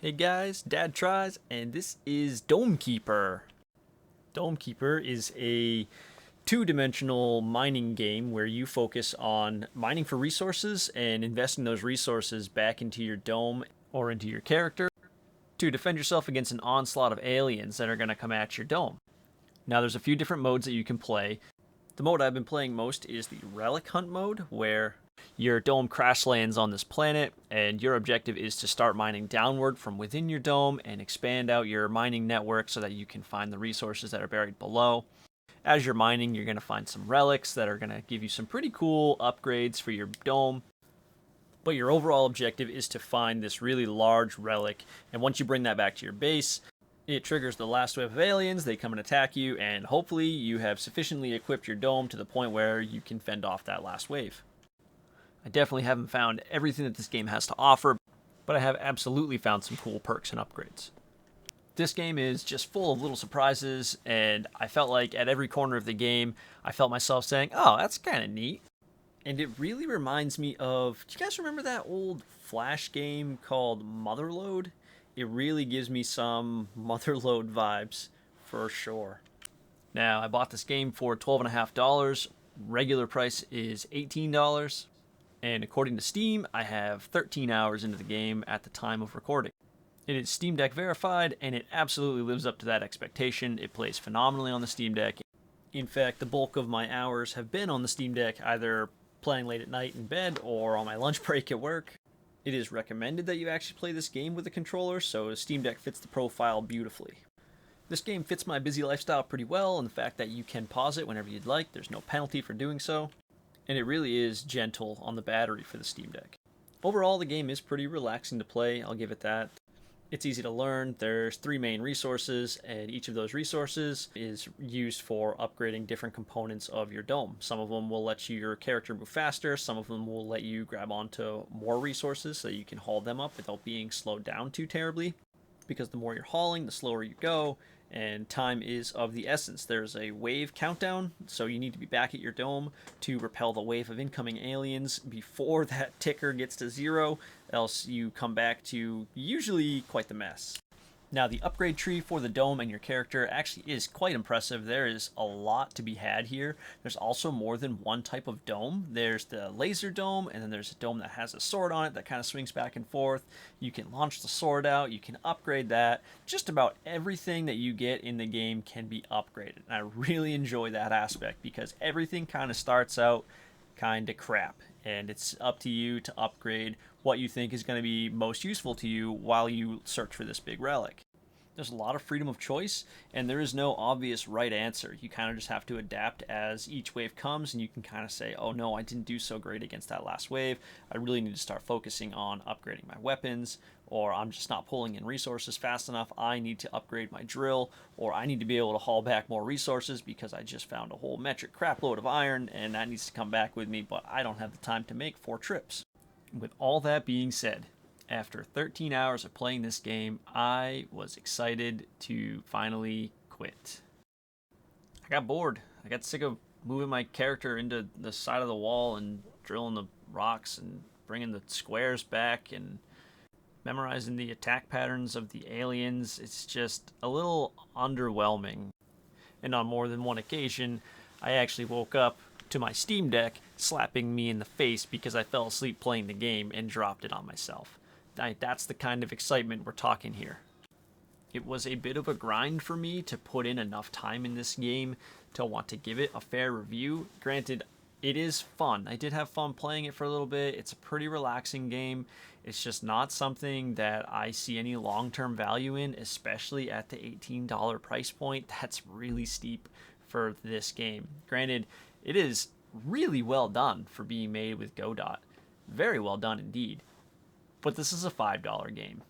Hey guys, Dadtries, and this is Dome Keeper. Dome Keeper is a two-dimensional mining game where you focus on mining for resources and investing those resources back into your dome or into your character to defend yourself against an onslaught of aliens that are going to come at your dome. Now, there's a few different modes that you can play. The mode I've been playing most is the Relic Hunt mode, where your dome crash lands on this planet, and your objective is to start mining downward from within your dome and expand out your mining network so that you can find the resources that are buried below. As you're mining, you're going to find some relics that are going to give you some pretty cool upgrades for your dome. But your overall objective is to find this really large relic, and once you bring that back to your base, it triggers the last wave of aliens. They come and attack you, and hopefully you have sufficiently equipped your dome to the point where you can fend off that last wave. I definitely haven't found everything that this game has to offer, but I have absolutely found some cool perks and upgrades. This game is just full of little surprises, and I felt like at every corner of the game, I felt myself saying, oh, that's kind of neat. And it really reminds me of, do you guys remember that old Flash game called Motherlode? It really gives me some Motherlode vibes, for sure. Now, I bought this game for $12.50. Regular price is $18. And according to Steam, I have 13 hours into the game at the time of recording. It is Steam Deck verified, and it absolutely lives up to that expectation. It plays phenomenally on the Steam Deck. In fact, the bulk of my hours have been on the Steam Deck, either playing late at night in bed or on my lunch break at work. It is recommended that you actually play this game with a controller, so Steam Deck fits the profile beautifully. This game fits my busy lifestyle pretty well, and the fact that you can pause it whenever you'd like, there's no penalty for doing so. And it really is gentle on the battery for the Steam Deck. Overall, the game is pretty relaxing to play, I'll give it that. It's easy to learn. There's 3 main resources, and each of those resources is used for upgrading different components of your dome. Some of them will let your character move faster, some of them will let you grab onto more resources so you can haul them up without being slowed down too terribly. Because the more you're hauling, the slower you go, and time is of the essence. There's a wave countdown, so you need to be back at your dome to repel the wave of incoming aliens before that ticker gets to 0, else you come back to usually quite the mess. Now, the upgrade tree for the dome and your character actually is quite impressive. There is a lot to be had here. There's also more than one type of dome. There's the laser dome, and then there's a dome that has a sword on it that kind of swings back and forth. You can launch the sword out. You can upgrade that. Just about everything that you get in the game can be upgraded. And I really enjoy that aspect because everything kind of starts out kind of crap, and it's up to you to upgrade what you think is going to be most useful to you while you search for this big relic. There's a lot of freedom of choice, and there is no obvious right answer. You kind of just have to adapt as each wave comes, and you can kind of say, oh no, I didn't do so great against that last wave. I really need to start focusing on upgrading my weapons, or I'm just not pulling in resources fast enough. I need to upgrade my drill, or I need to be able to haul back more resources because I just found a whole metric crap load of iron, and that needs to come back with me, but I don't have the time to make 4 trips. With all that being said, after 13 hours of playing this game, I was excited to finally quit. I got bored. I got sick of moving my character into the side of the wall and drilling the rocks and bringing the squares back and memorizing the attack patterns of the aliens. It's just a little underwhelming. And on more than one occasion, I actually woke up to my Steam Deck slapping me in the face because I fell asleep playing the game and dropped it on myself. That's the kind of excitement we're talking here. It was a bit of a grind for me to put in enough time in this game to want to give it a fair review. Granted, it is fun. I did have fun playing it for a little bit. It's a pretty relaxing game. It's just not something that I see any long-term value in, especially at the $18 price point. That's really steep for this game. Granted, it is really well done for being made with Godot. Very well done indeed. But this is a $5 game.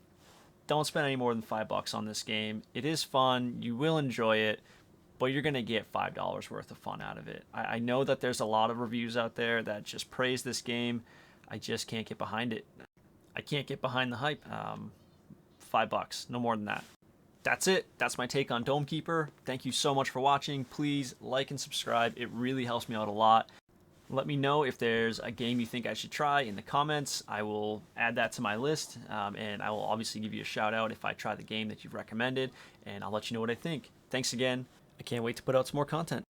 Don't spend any more than $5 on this game. It is fun. You will enjoy it, but you're going to get $5 worth of fun out of it. I know that there's a lot of reviews out there that just praise this game. I just can't get behind it. I can't get behind the hype. $5, no more than that. That's it. That's my take on Dome Keeper. Thank you so much for watching. Please like and subscribe. It really helps me out a lot. Let me know if there's a game you think I should try in the comments. I will add that to my list, and I will obviously give you a shout out if I try the game that you've recommended, and I'll let you know what I think. Thanks again. I can't wait to put out some more content.